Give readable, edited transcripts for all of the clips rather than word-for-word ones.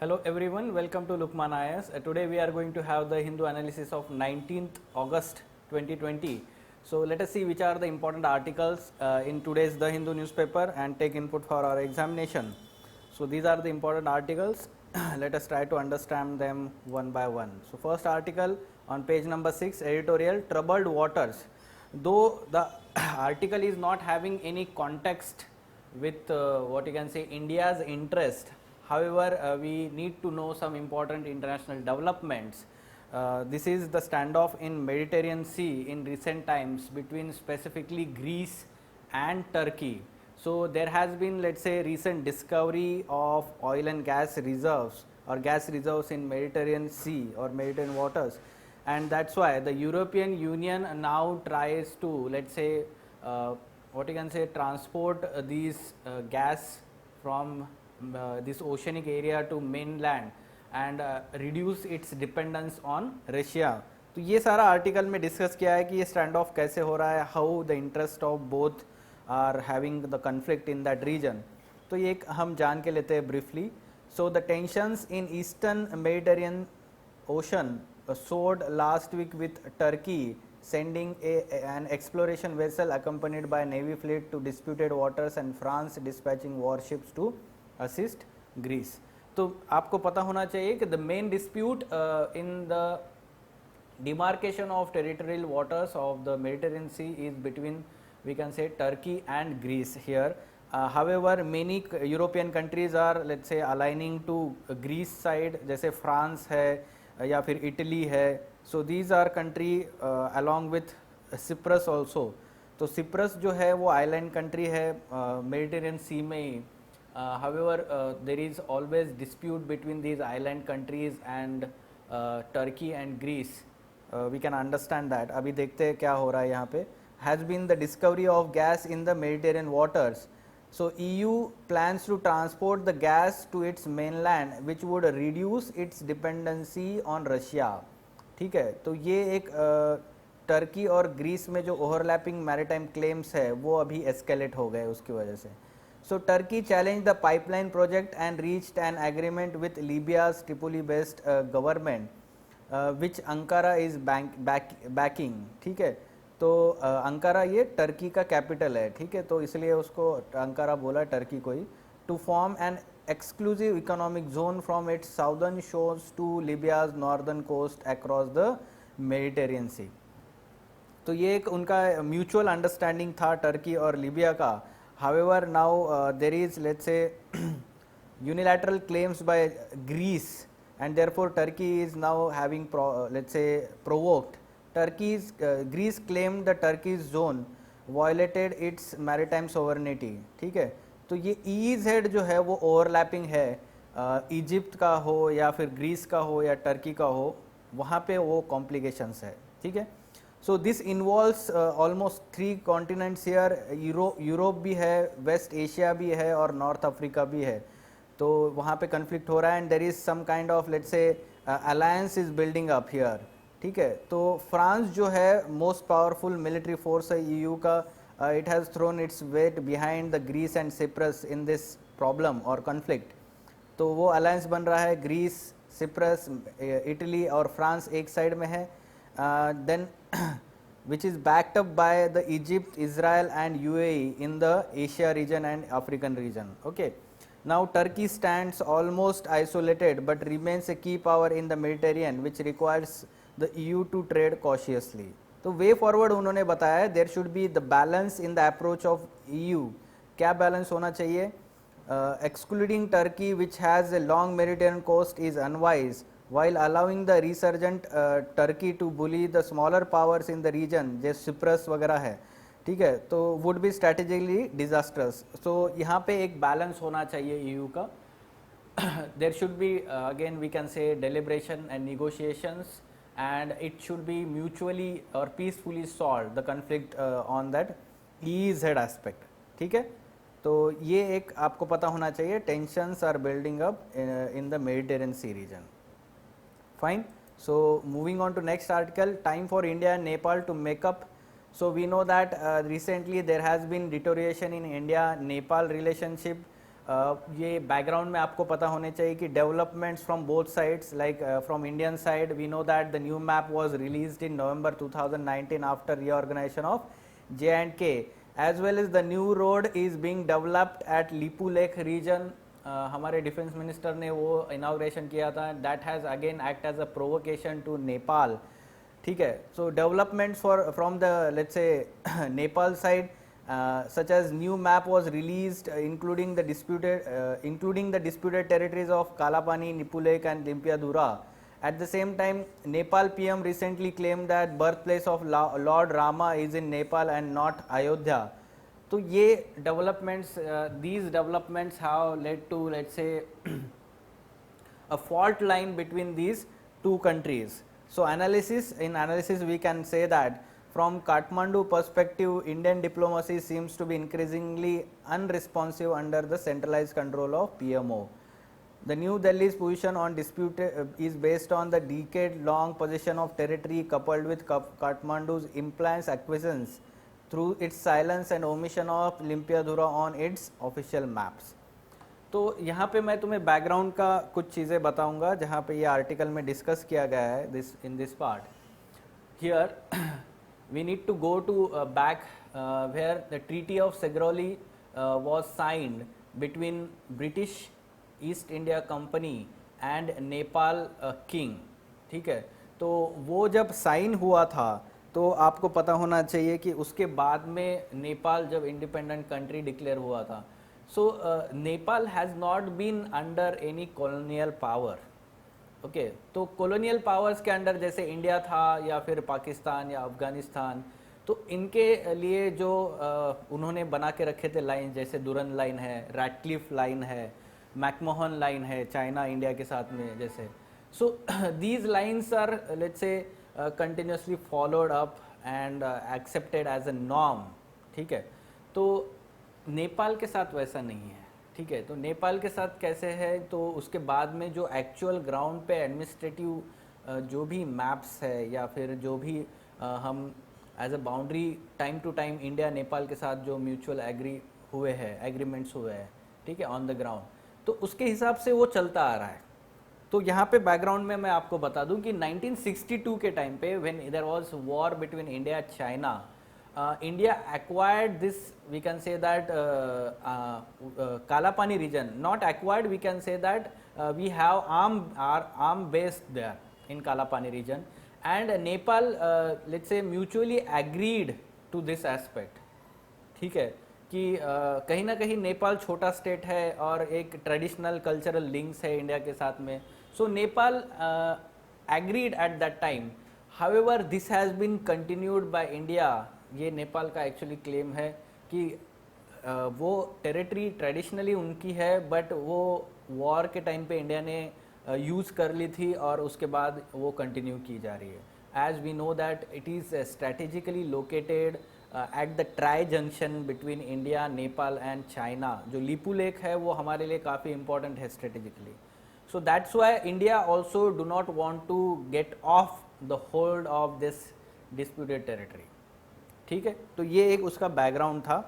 Hello everyone, welcome to Lukman IAS. Today we are going to have the Hindu analysis of 19th August 2020. So let us see which are the important articles in today's The Hindu newspaper and take input for our examination. So these are the important articles. Let us try to understand them one by one. So first article on page number 6, editorial, Troubled Waters. Though the article is not having any context with what you can say India's interest. However, we need to know some important international developments. This is the standoff in Mediterranean Sea in recent times between specifically Greece and Turkey. So there has been, let's say, recent discovery of oil and gas reserves or gas reserves in Mediterranean Sea or Mediterranean waters, and that's why the European Union now tries to, let's say, what you can say, transport these gas from this oceanic area to mainland and reduce its dependence on Russia. तो ये सारा article में discuss किया है कि ये stand of कैसे हो रहा है, how the interest of both are having the conflict in that region. तो ये एक हम जान के लेते हैं briefly. So the tensions in eastern Mediterranean ocean soared last week with Turkey sending an exploration vessel accompanied by Navy fleet to disputed waters and France dispatching warships to assist Greece. तो आपको पता होना चाहिए कि the main dispute in the demarcation of territorial waters of the Mediterranean Sea is between, we can say, Turkey and Greece here. However, many European countries are, let's say, aligning to Greece side, जैसे France है या फिर Italy है. So these are country along with Cyprus also. तो Cyprus जो है वो island country है मेडिटेरियन सी में ही. However there is always dispute between these island countries and Turkey and Greece. We can understand that. अभी देखते हैं क्या हो रहा है यहाँ पे. Has been the discovery of gas in the Mediterranean waters. So EU plans to transport the gas to its mainland which would reduce its dependency on Russia. ठीक है, तो ये एक टर्की और ग्रीस में जो ओवरलैपिंग मैरिटाइम क्लेम्स है वो अभी एस्केलेट हो गए उसकी वजह से. So Turkey challenge the pipeline project and reached an agreement with Libya's Tripoli based government which Ankara is backing. ठीक है, तो अंकारा ये टर्की का कैपिटल है. ठीक है, तो इसलिए उसको अंकारा बोला टर्की को ही. To form an exclusive economic zone from its southern shores to Libya's northern coast across the Mediterranean sea. तो ये एक उनका म्यूचुअल अंडरस्टैंडिंग था टर्की और लिबिया का. However now there is, let's say, unilateral claims by Greece and therefore Turkey is now having, let's say, provoked. Greece claimed the Turkey's zone violated its maritime sovereignty. ठीक है, तो ये EEZ जो है वो overlapping है. Egypt का हो या फिर ग्रीस का हो या टर्की का हो, वहाँ पे वो कॉम्प्लिकेशंस है. ठीक है, so this involves almost 3 continents here. Europe भी है, वेस्ट एशिया भी है और नॉर्थ अफ्रीका भी है. तो वहाँ पे कन्फ्लिक्ट हो रहा है and there is some kind of, let's say, alliance is building up here. ठीक है, तो फ्रांस जो है मोस्ट पावरफुल मिलिट्री फोर्स है ईयू का. It has thrown its weight behind the Greece and Cyprus in this problem और conflict. तो वो अलायंस बन रहा है. ग्रीस, सिप्रस, इटली और फ्रांस एक साइड में है. Then which is backed up by the Egypt, Israel and UAE in the Asia region and African region. Okay, now Turkey stands almost isolated but remains a key power in the Mediterranean which requires the EU to trade cautiously. तो way forward उन्होंने बताया है, there should be the balance in the approach of EU. क्या balance होना चाहिए? Excluding Turkey which has a long Mediterranean coast is unwise while allowing the resurgent Turkey to bully the smaller powers in the region जैसे Cyprus वगैरह है. ठीक है, तो would be strategically disasters. So यहाँ पे एक बैलेंस होना चाहिए EU का. There should be, again we can say, deliberation and negotiations and it should be mutually or peacefully solved the conflict on that EEZ aspect. ठीक है, तो ये एक आपको पता होना चाहिए. tensions are building up in the Mediterranean Sea region. Fine. So moving on to next article, time for India and Nepal to make up. So we know that recently there has been deterioration in India Nepal relationship ये background में आपको पता होने चाहिए कि developments from both sides, like from Indian side we know that the new map was released in November 2019 after reorganisation of J&K, as well as the new road is being developed at Lipu Lake region. हमारे defence minister ने वो inauguration किया था. That has again act as a provocation to Nepal. ठीक है. So developments for from the let's say Nepal side, such as new map was released, including the disputed territories of Kalapani, Nipulek and Limpiadhura. At the same time, Nepal PM recently claimed that birthplace of Lord Rama is in Nepal and not Ayodhya. तो ये developments, these developments have led to, let's say, a fault line between these two countries. So in analysis we can say that from Kathmandu perspective, Indian diplomacy seems to be increasingly unresponsive under the centralized control of PMO. The New Delhi's position on dispute is based on the decade-long possession of territory coupled with Kathmandu's implied acquiescence through its silence and omission of Limpiadhura on its official maps. तो यहाँ पे मैं तुम्हें background का कुछ चीज़ें बताऊंगा जहाँ पे ये आर्टिकल में डिस्कस किया गया है. in this part here we need to go to back where the Treaty of Segroli was signed between British East India Company and Nepal King. ठीक है. तो वो जब साइन हुआ था तो आपको पता होना चाहिए कि उसके बाद में नेपाल जब इंडिपेंडेंट कंट्री डिक्लेयर हुआ था. So Nepal has not been under any colonial power. Okay. तो कॉलोनियल पावर्स के अंडर जैसे इंडिया था या फिर पाकिस्तान या अफगानिस्तान, तो इनके लिए जो उन्होंने बना के रखे थे लाइन, जैसे दुरन लाइन है, रैटक्लिफ लाइन है, मैकमोहन लाइन है चाइना इंडिया के साथ में जैसे. So these lines are let's say continuously followed up and accepted as a norm. ठीक है. तो नेपाल के साथ वैसा नहीं है. ठीक है. तो नेपाल के साथ कैसे है, तो उसके बाद में जो एक्चुअल ग्राउंड पे एडमिनिस्ट्रेटिव जो भी मैप्स है या फिर जो भी हम as a boundary time to time India Nepal के साथ जो म्यूचुअल एग्रीमेंट्स हुए हैं, ठीक है, ऑन द ग्राउंड, तो उसके हिसाब से वो चलता आ रहा है. तो यहाँ पे बैकग्राउंड में मैं आपको बता दूं कि 1962 के टाइम पे when there was war between India and China, India acquired this, we can say that Kalapani region, not acquired, we can say that we have arm based there in Kalapani region, and Nepal let's say mutually agreed to this aspect. ठीक है. कि कहीं ना कहीं नेपाल छोटा state है और एक ट्रेडिशनल कल्चरल लिंक्स है इंडिया के साथ में. So Nepal agreed at that time. However this has been continued by India. ये नेपाल का एक्चुअली क्लेम है कि वो टेरिटरी ट्रेडिशनली उनकी है, बट वो वॉर के टाइम पे इंडिया ने यूज़ कर ली थी और उसके बाद वो कंटिन्यू की जा रही है. As we know that it is strategically located at the tri junction between India, Nepal and China. जो लीपू लेक है वो हमारे लिए काफ़ी इंपॉर्टेंट है strategically. So that's why India also do not want to get off the hold of this disputed territory. ठीक है. तो ये एक उसका बैकग्राउंड था.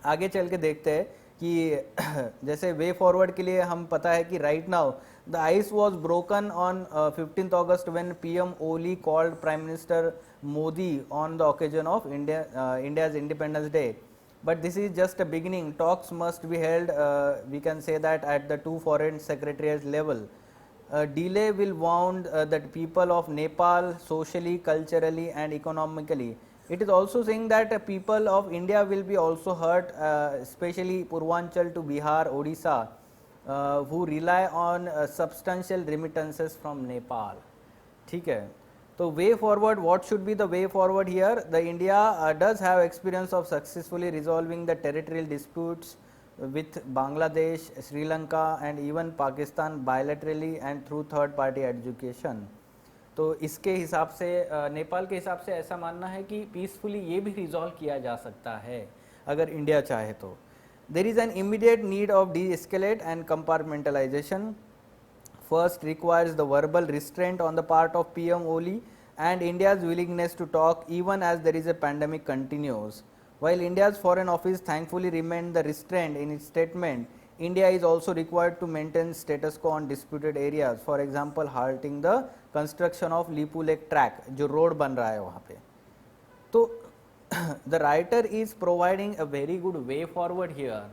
आगे चल के देखते हैं कि जैसे वे फॉरवर्ड के लिए हम पता है कि right now the ice was broken on 15th August when PM Oli called Prime Minister Modi on the occasion of India's Independence Day. But this is just a beginning. Talks must be held, we can say that, at the two foreign secretariats level. Delay will wound the people of Nepal socially, culturally and economically. It is also saying that people of India will be also hurt, especially Purvanchal to Bihar, Odisha, who rely on substantial remittances from Nepal. ठीक है. तो way forward, what should be the way forward here? The India does have experience of successfully resolving the territorial disputes with Bangladesh, Sri Lanka and even Pakistan bilaterally and through third party adjudication. तो इसके हिसाब से नेपाल के हिसाब से ऐसा मानना है कि पीसफुली ये भी रिजॉल्व किया जा सकता है अगर इंडिया चाहे तो. There is an immediate need of de-escalate and compartmentalization. First requires the verbal restraint on the part of PM Oli and India's willingness to talk even as there is a pandemic continues. While India's Foreign Office thankfully remained the restraint in its statement, India is also required to maintain status quo on disputed areas, for example halting the construction of Lipu Lake track जो road बन रहा है वहाँ पे. तो the writer is providing a very good way forward here,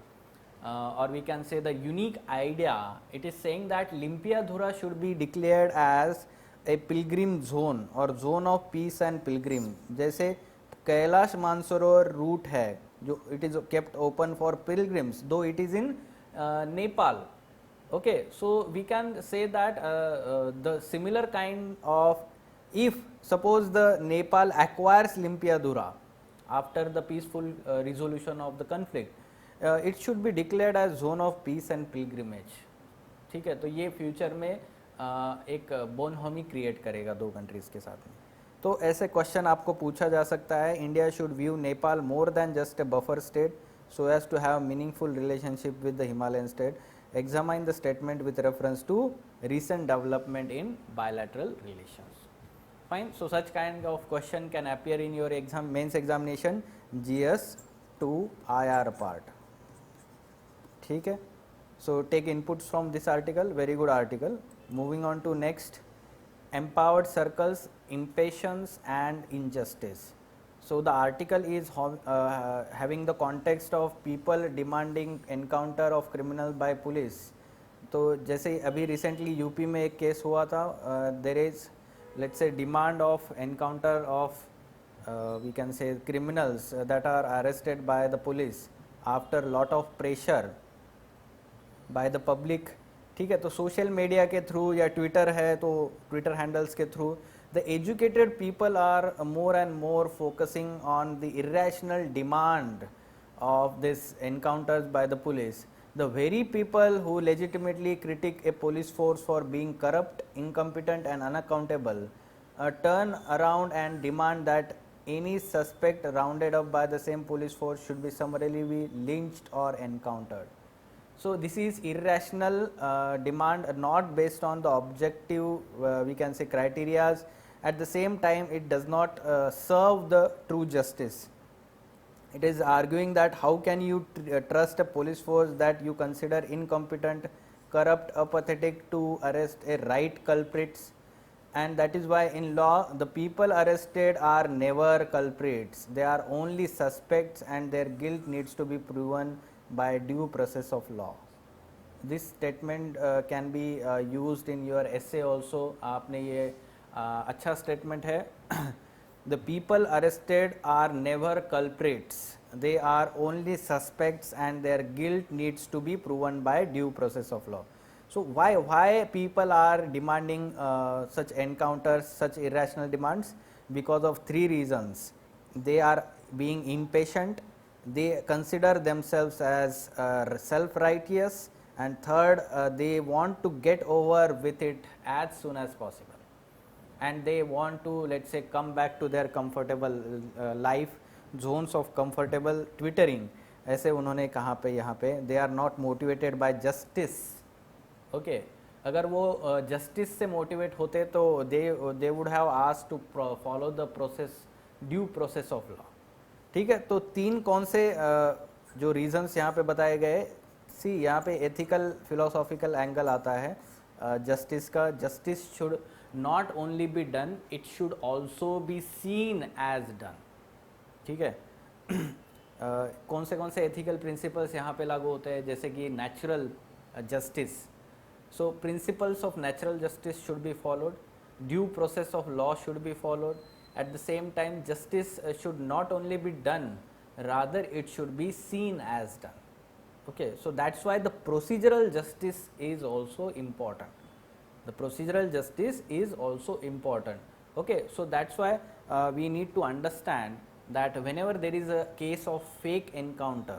or we can say the unique idea. It is saying that Limpiadhura should be declared as a pilgrim zone or zone of peace and pilgrim. जैसे Kailash Mansarovar route है जो it is kept open for pilgrims, though it is in Nepal. Okay, so we can say that the similar kind of, if suppose the Nepal acquires Limpiadhura after the peaceful resolution of the conflict, it should be declared as zone of peace and pilgrimage. ठीक है, तो ये future में एक बोनहोमी create करेगा दो countries के साथ में. तो ऐसे क्वेश्चन आपको पूछा जा सकता है. India should view Nepal more than just a buffer state so as to have meaningful relationship with the Himalayan state. Examine the statement with reference to recent development in bilateral relations. Fine. So such kind of question can appear in your exam, mains examination GS 2 IR part. ठीक है. So take inputs from this article, very good article. Moving on to next, empowered circles, impatience and injustice. So the article is having the context of people demanding encounter of criminal by police. तो जैसे अभी recently UP में एक case हुआ था, there is let's say demand of encounter of we can say criminals that are arrested by the police after lot of pressure by the public. ठीक है, तो सोशल मीडिया के थ्रू या Twitter है तो ट्विटर हैंडल्स के through the educated people are more and more focusing on the irrational demand of this encounters by the police. The very people who legitimately critique a police force for being corrupt, incompetent and unaccountable turn around and demand that any suspect rounded up by the same police force should be summarily be lynched or encountered. So this is irrational demand, not based on the objective we can say criterias. At the same time, it does not serve the true justice. It is arguing that how can you trust a police force that you consider incompetent, corrupt, apathetic to arrest a right culprits, and that is why in law the people arrested are never culprits. They are only suspects and their guilt needs to be proven by due process of law. This statement can be used in your essay also. आपने ये अच्छा statement है. The people arrested are never culprits. They are only suspects and their guilt needs to be proven by due process of law. So why people are demanding such encounters, such irrational demands? Because of three reasons. They are being impatient, they consider themselves as self-righteous, and third, they want to get over with it as soon as possible. And they want to, let's say, come back to their comfortable life, zones of comfortable twittering. ऐसे उन्होंने कहाँ पे यहाँ पे they are not motivated by justice. Okay, अगर वो justice से motivate होते तो they would have asked to follow the process, due process of law. ठीक है, तो तीन कौन से जो reasons यहाँ पे बताए गए. सी यहाँ पे ethical philosophical angle आता है justice का. Justice should not only be done, it should also be seen as done. ठीक है. कौन से एथिकल प्रिंसिपल्स यहाँ पे लागू होते हैं, जैसे कि natural justice. So principles of natural justice should be followed, due process of law should be followed. At the same time justice should not only be done, rather it should be seen as done. Okay, so that's why the procedural justice is also important. The procedural justice is also important. Okay, so that's why we need to understand that whenever there is a case of fake encounter,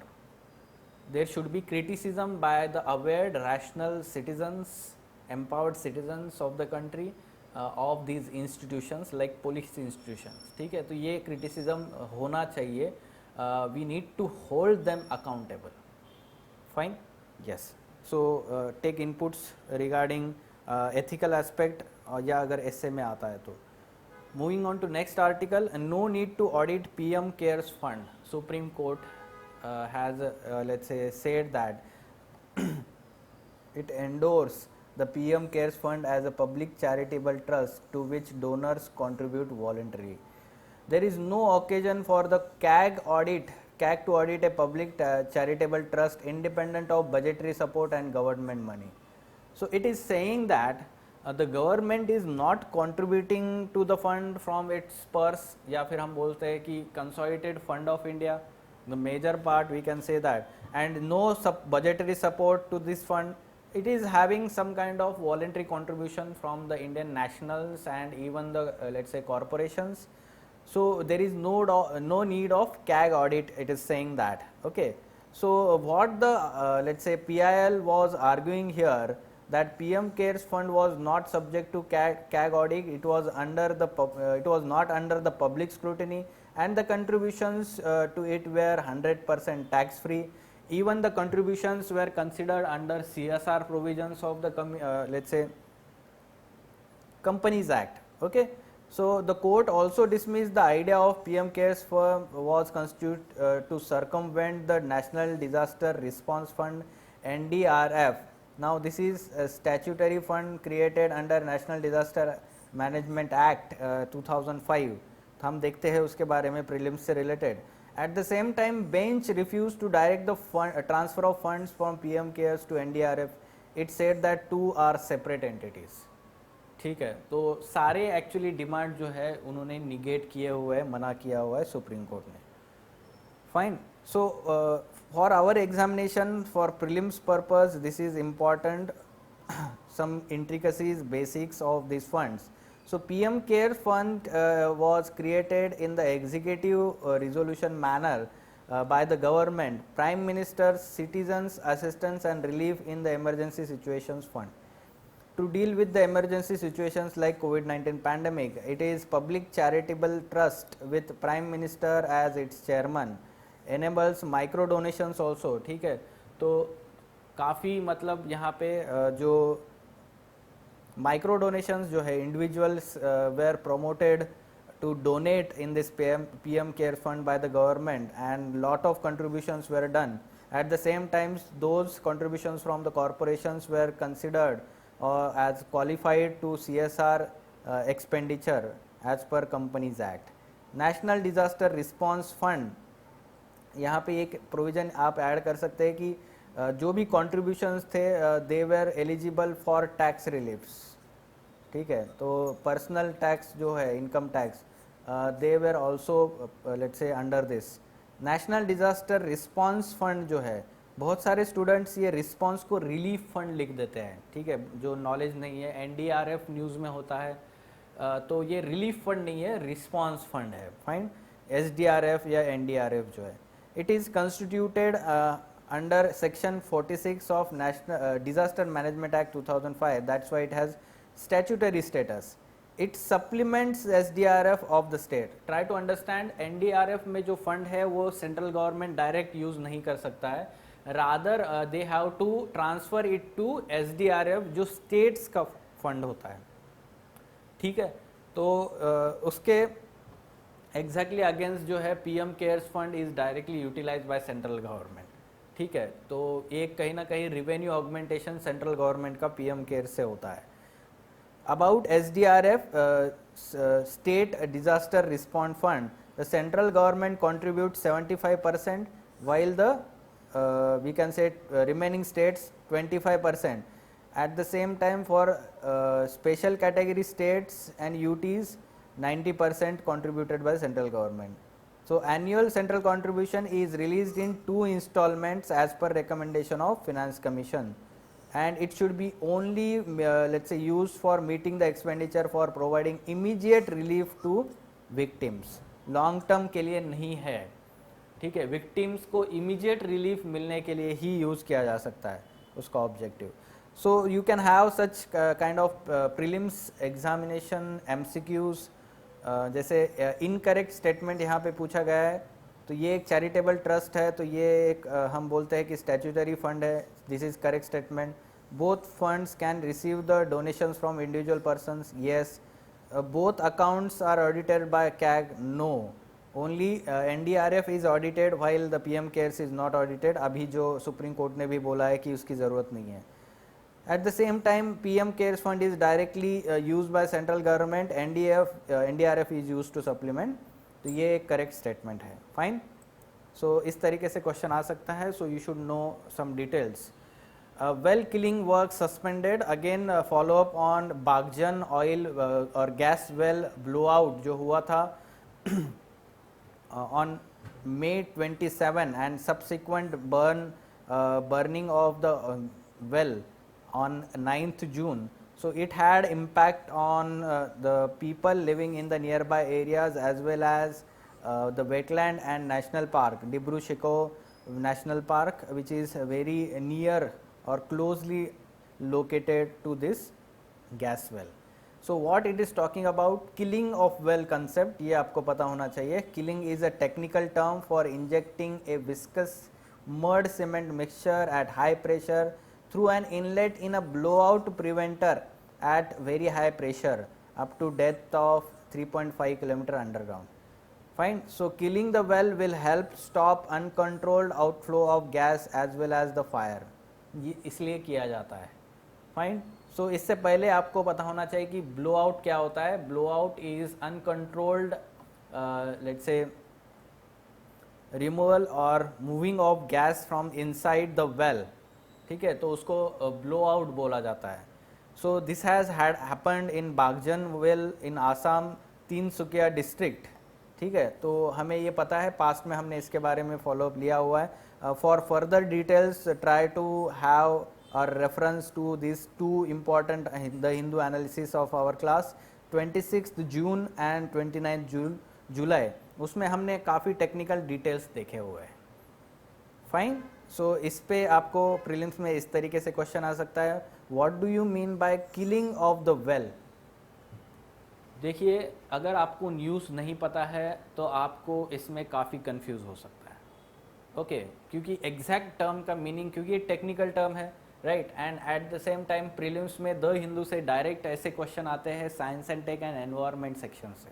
there should be criticism by the aware, rational citizens, empowered citizens of the country of these institutions like police institutions. ठीक है, तो ये criticism होना चाहिए. We need to hold them accountable. Fine? Yes. So take inputs regarding ethical aspect या अगर essay में आता है तो. Moving on to next article, no need to audit PM CARES fund. Supreme Court has let's say said that it endorse the PM Cares Fund as a public charitable trust to which donors contribute voluntarily. There is no occasion for the CAG to audit a public charitable trust independent of budgetary support and government money. So it is saying that the government is not contributing to the fund from its purse, या फिर हम बोलते हैं कि consolidated fund of India, the major part we can say that, and no budgetary support to this fund. It is having some kind of voluntary contribution from the Indian nationals and even the let's say corporations. So there is no need of CAG audit, it is saying that. Okay, so what the let's say PIL was arguing here, that PM Cares Fund was not subject to CAG audit, it was not under the public scrutiny, and the contributions to it were 100% tax free. Even the contributions were considered under CSR provisions of the let's say Companies Act. Okay, so the court also dismissed the idea of PM Cares Fund was constituted to circumvent the National Disaster Response Fund, NDRF. Now this is a statutory fund created under National Disaster Management Act 2005. हम देखते हैं उसके बारे में prelims से related. At the same time, bench refused to direct the transfer of funds from PM Cares to NDRF. It said that two are separate entities. ठीक है, तो सारे एक्चुअली डिमांड जो है उन्होंने निगेट किए हुए है, मना किया हुआ है सुप्रीम कोर्ट ने. Fine. So for our examination for prelims purpose this is important, some intricacies, basics of these funds. So PM Care Fund was created in the executive resolution manner by the government, Prime Minister, Citizens Assistance and Relief in the Emergency Situations Fund. To deal with the emergency situations like COVID-19 pandemic, it is public charitable trust with Prime Minister as its chairman, enables micro donations also. ठीक है, तो काफ़ी मतलब यहाँ पे जो micro donations जो है individuals were promoted to donate in this PM Care Fund by the government, and lot of contributions were done. At the same time, those contributions from the corporations were considered as qualified to CSR expenditure as per Companies Act. National Disaster Response Fund, यहाँ पे एक provision आप add कर सकते हैं कि जो भी कॉन्ट्रीब्यूशंस थे they were eligible for tax reliefs. ठीक है, तो पर्सनल टैक्स जो है, income tax, they were also let's say under this. National disaster response fund जो है, बहुत सारे स्टूडेंट्स ये रिस्पॉन्स को रिलीफ फंड लिख देते हैं. ठीक है, जो नॉलेज नहीं है, NDRF न्यूज़ में होता है, तो ये रिलीफ फंड नहीं है, रिस्पॉन्स फंड है. फाइन. SDRF या NDRF जो है, it is constituted under section 46 of National Disaster Management Act 2005. That's why it has statutory status. It supplements SDRF of the state. Try to understand, NDRF में जो fund है वो central government direct use नहीं कर सकता है, rather they have to transfer it to SDRF जो states का fund होता है. ठीक है, तो उसके एग्जैक्टली अगेंस्ट जो है PM cares fund is directly utilize by central government. ठीक है, तो एक कहीं ना कहीं रिवेन्यू ऑगमेंटेशन सेंट्रल गवर्नमेंट का PM केयर्स से होता है. About SDRF state disaster response fund, the central government contribute 75% while the we can say remaining states 25%. At the same time, for special category states and UTs, 90% contributed by central government. So annual central contribution is released in 2 installments as per recommendation of Finance Commission, and it should be only let's say used for meeting the expenditure for providing immediate relief to victims. long term के लिए नहीं है. ठीक है, victims को immediate relief मिलने के लिए ही यूज़ किया जा सकता है उसका objective. So you can have such kind of prelims examination MCQs. जैसे इनकरेक्ट स्टेटमेंट यहाँ पे पूछा गया है, तो ये एक चैरिटेबल ट्रस्ट है, तो ये एक हम बोलते हैं कि स्टैट्यूटरी फंड है. This is correct statement. Both funds can receive the donations from individual persons. Yes. Both accounts are audited by CAG. No. Only NDRF is audited while the PM cares is not audited. अभी जो supreme court ने भी बोला है कि उसकी ज़रूरत नहीं है. At the same time, PM CARES fund is directly used by central government. NDRF is used to supplement. तो ये एक करेक्ट स्टेटमेंट है. फाइन. सो इस तरीके से क्वेश्चन आ सकता है. So you should know some details. Well killing work suspended. Again follow up on Bagjan oil और gas well blowout जो हुआ था on May 27 and subsequent burning of the well on 9th June. So it had impact on the people living in the nearby areas as well as the wetland and national park, Dibru-Shikoh National Park, which is very near or closely located to this gas well. So what it is talking about, killing of well concept, ये आपको पता होना चाहिए. Killing is a technical term for injecting a viscous mud cement mixture at high pressure through an inlet in a blowout preventer at very high pressure up to depth of 3.5 km underground. Fine. So killing the well will help stop uncontrolled outflow of gas as well as the fire. ये इसलिए किया जाता है. Fine. सो इससे पहले आपको पता होना चाहिए कि ब्लो आउट क्या होता है. Blow out is uncontrolled let's say removal और moving of gas from inside the well. ठीक है, तो उसको ब्लो आउट बोला जाता है. So this has happened in Baghjan well in Assam, Tinsukia district. ठीक है, तो हमें ये पता है, पास्ट में हमने इसके बारे में फॉलोअप लिया हुआ है. For further details try to have or reference to these two important the Hindu analysis of our class 26th June and 29th July. उसमें हमने काफ़ी टेक्निकल डिटेल्स देखे हुए हैं. फाइन. सो इस पे आपको प्रीलिम्स में इस तरीके से क्वेश्चन आ सकता है, what do you mean by killing of the well. देखिए, अगर आपको न्यूज़ नहीं पता है तो आपको इसमें काफ़ी कंफ्यूज हो सकता है. ओके, क्योंकि एग्जैक्ट टर्म का मीनिंग, क्योंकि ये टेक्निकल टर्म है, right. And at the same time prelims में द हिंदू से डायरेक्ट ऐसे क्वेश्चन आते हैं science and tech and environment section से.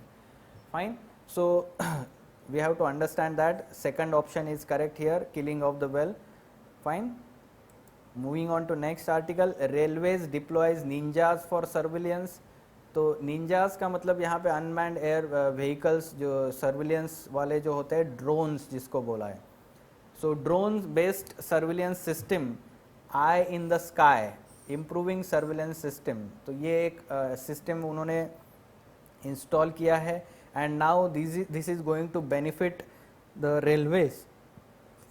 Fine. So we have to understand that second option is correct here, killing of the well. Fine. Moving on to next article, railways deploys ninjas for surveillance. तो ninjas का मतलब यहाँ पे unmanned air vehicles, जो surveillance वाले जो होते हैं, ड्रोन्स जिसको बोला है. So drone based surveillance system, eye in the sky improving surveillance system. तो ये एक सिस्टम उन्होंने इंस्टॉल किया है. And now this is going to benefit the railways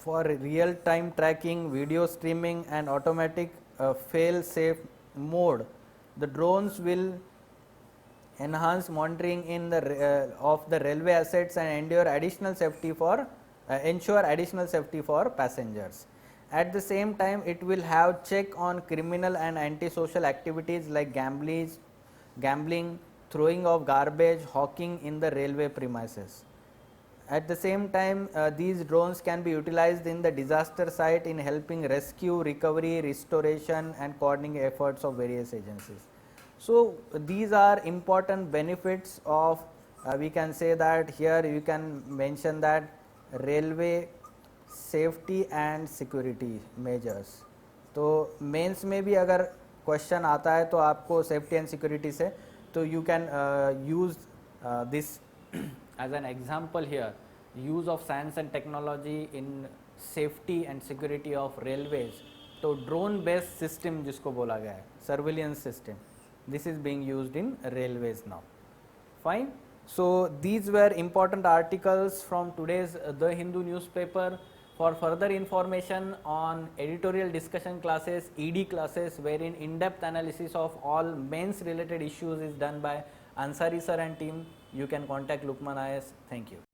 for real time tracking, video streaming and automatic fail safe mode. The drones will enhance monitoring in the of the railway assets and ensure additional safety for passengers. At the same time, it will have check on criminal and antisocial activities like gambling, throwing of garbage, hawking in the railway premises. At the same time, these drones can be utilized in the disaster site in helping rescue, recovery, restoration and coordinating efforts of various agencies. So these are important benefits of, we can say that here you can mention that railway safety and security measures. तो mains में भी अगर question आता है तो आपको safety and security से, तो you can use this as an example here, use of science and technology in safety and security of railways. तो ड्रोन बेस्ड सिस्टम जिसको बोला गया है, surveillance system, this is being used in railways now. Fine. So these were important articles from today's The Hindu newspaper. For further information on editorial discussion classes, ED classes, wherein in-depth analysis of all mains related issues is done by Ansari sir and team, you can contact Lukman IAS. Thank you.